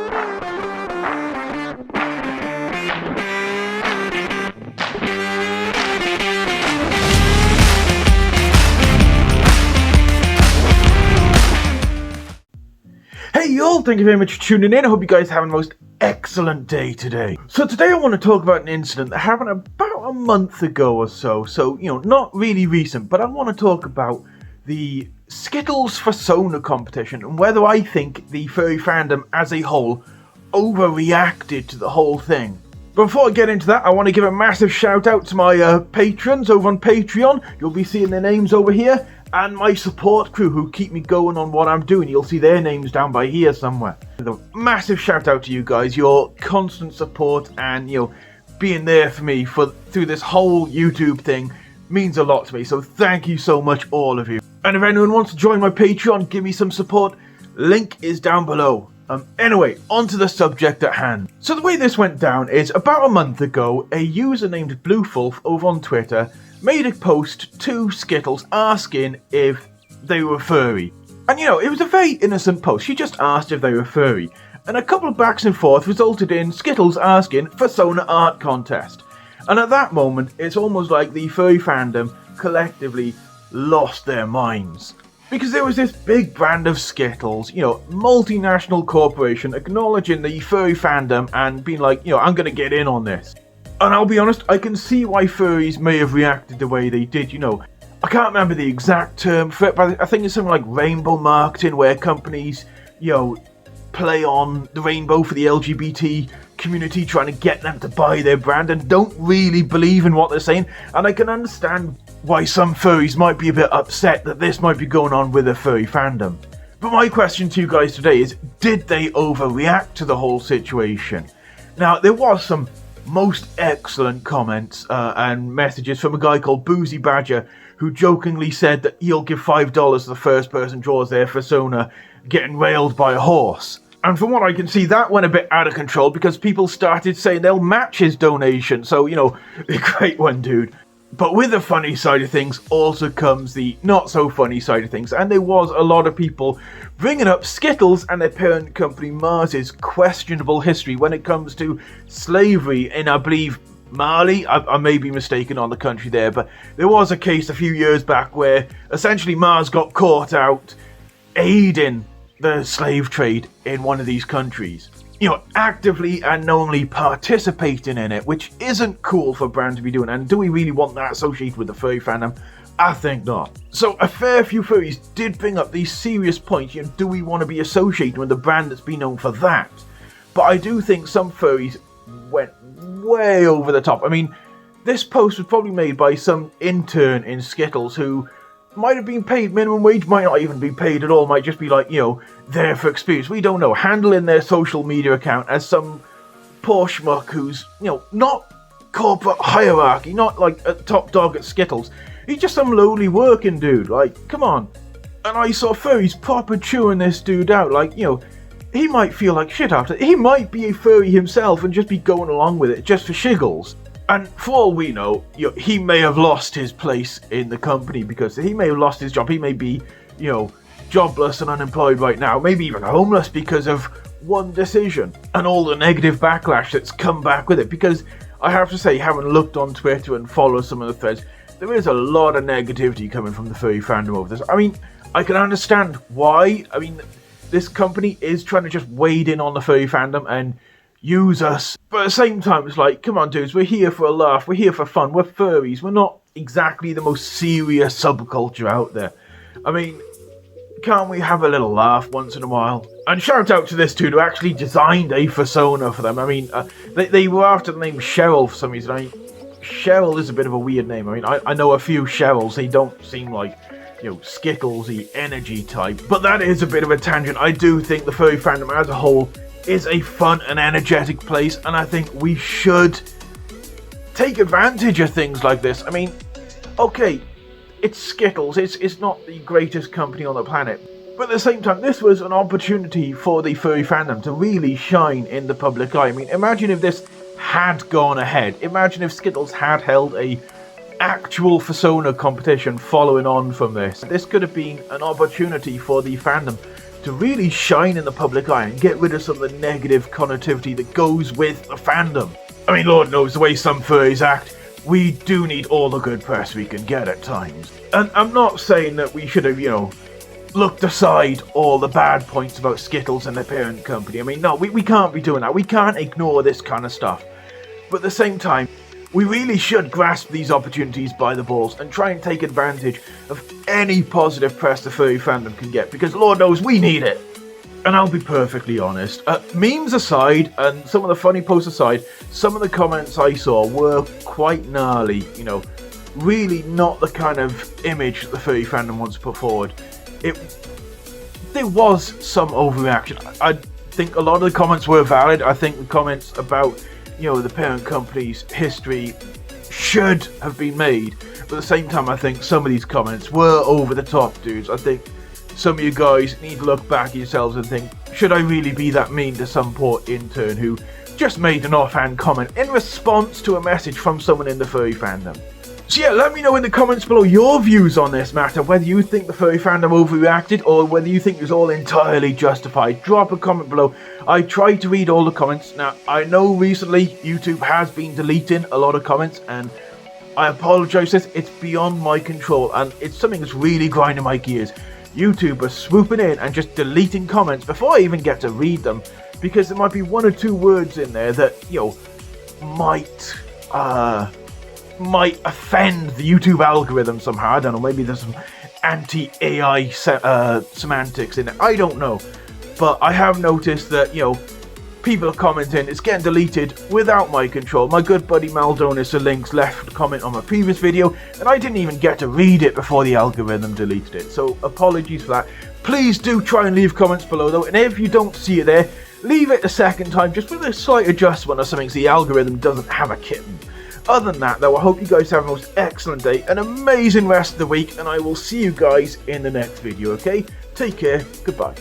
Hey y'all, thank you very much for tuning in. I hope you guys are having the most excellent day today. So today I want to talk about an incident that happened about a month ago or so. So, not really recent, but I want to talk about the Skittles Fursona competition and whether I think the furry fandom as a whole overreacted to the whole thing. Before I get into that, I want to give a massive shout out to my patrons over on Patreon. You'll be seeing their names over here. And my support crew who keep me going on what I'm doing. You'll see their names down by here somewhere. A massive shout out to you guys. Your constant support and, being there for me through this whole YouTube thing means a lot to me. So thank you so much, all of you. And if anyone wants to join my Patreon, give me some support, link is down below. Anyway, on to the subject at hand. So the way this went down is about a month ago, a user named Bluefulf over on Twitter made a post to Skittles asking if they were furry. And it was a very innocent post. She just asked if they were furry. And a couple of backs and forth resulted in Skittles asking for Fursona art contest. And at that moment, it's almost like the furry fandom collectively lost their minds. Because there was this big brand of Skittles, multinational corporation acknowledging the furry fandom and being like, I'm gonna get in on this. And I'll be honest, I can see why furries may have reacted the way they did, I can't remember the exact term for it, but I think it's something like rainbow marketing, where companies, play on the rainbow for the LGBT community, trying to get them to buy their brand and don't really believe in what they're saying. And I can understand why some furries might be a bit upset that this might be going on with the furry fandom. But my question to you guys today is, did they overreact to the whole situation? Now, there was some most excellent comments and messages from a guy called Boozy Badger, who jokingly said that he'll give $5 to the first person draws their Fursona getting railed by a horse. And from what I can see, that went a bit out of control because people started saying they'll match his donation. So, a great one, dude. But with the funny side of things also comes the not so funny side of things. And there was a lot of people bringing up Skittles and their parent company Mars's questionable history when it comes to slavery in, I believe, Mali. I may be mistaken on the country there, but there was a case a few years back where essentially Mars got caught out aiding the slave trade in one of these countries. Actively and knowingly participating in it, which isn't cool for brands to be doing. And do we really want that associated with the furry fandom? I think not. So a fair few furries did bring up these serious points. Do we want to be associated with a brand that's been known for that? But I do think some furries went way over the top. I mean, this post was probably made by some intern in Skittles who might have been paid minimum wage, might not even be paid at all, might just be like, there for experience. We don't know. Handling their social media account as some poor schmuck who's, not corporate hierarchy, not like a top dog at Skittles. He's just some lowly working dude. Like, come on. And I saw furries proper chewing this dude out. Like, he might feel like shit after. He might be a furry himself and just be going along with it just for shiggles. And for all we know, he may have lost his place in the company because he may have lost his job. He may be, jobless and unemployed right now, maybe even homeless because of one decision and all the negative backlash that's come back with it. Because I have to say, having looked on Twitter and followed some of the threads, there is a lot of negativity coming from the furry fandom over this. I mean, I can understand why. I mean, this company is trying to just wade in on the furry fandom and use us. But at the same time, it's like, come on dudes, we're here for a laugh, we're here for fun, we're furries, we're not exactly the most serious subculture out there. I mean, can't we have a little laugh once in a while? And shout out to this dude who actually designed a Fursona for them. I mean, they were after the name Cheryl for some reason. I mean, Cheryl is a bit of a weird name. I mean, I know a few Cheryls, they don't seem like, Skittles-y energy type. But that is a bit of a tangent. I do think the furry fandom as a whole is a fun and energetic place, and I think we should take advantage of things like this. I mean, okay, it's Skittles, it's not the greatest company on the planet, but at the same time, this was an opportunity for the furry fandom to really shine in the public eye. I mean, imagine if this had gone ahead. Imagine if Skittles had held a actual Fursona competition following on from this. This could have been an opportunity for the fandom to really shine in the public eye and get rid of some of the negative connotivity that goes with the fandom. I mean, Lord knows the way some furries act, we do need all the good press we can get at times. And I'm not saying that we should have, looked aside all the bad points about Skittles and their parent company. I mean, no, we can't be doing that. We can't ignore this kind of stuff. But at the same time, we really should grasp these opportunities by the balls and try and take advantage of any positive press the furry fandom can get, because Lord knows we need it. And I'll be perfectly honest, memes aside and some of the funny posts aside, some of the comments I saw were quite gnarly, really not the kind of image that the furry fandom wants to put forward. There was some overreaction. I think a lot of the comments were valid. I think the comments about the parent company's history should have been made. But at the same time, I think some of these comments were over the top, dudes. I think some of you guys need to look back at yourselves and think, should I really be that mean to some poor intern who just made an offhand comment in response to a message from someone in the furry fandom? So yeah, let me know in the comments below your views on this matter, whether you think the furry fandom overreacted or whether you think it was all entirely justified. Drop a comment below. I try to read all the comments. Now, I know recently YouTube has been deleting a lot of comments, and I apologise for this. It's beyond my control, and it's something that's really grinding my gears. YouTube are swooping in and just deleting comments before I even get to read them, because there might be one or two words in there that, might offend the YouTube algorithm somehow. I don't know, maybe there's some anti-AI semantics in it. I don't know. But I have noticed that, people are commenting, it's getting deleted without my control. My good buddy Maldonis Links left a comment on my previous video, and I didn't even get to read it before the algorithm deleted it. So apologies for that. Please do try and leave comments below though, and if you don't see it there, leave it a second time, just with a slight adjustment or something so the algorithm doesn't have a kitten. Other than that though, I hope you guys have a most excellent day, an amazing rest of the week, and I will see you guys in the next video, okay? Take care, goodbye.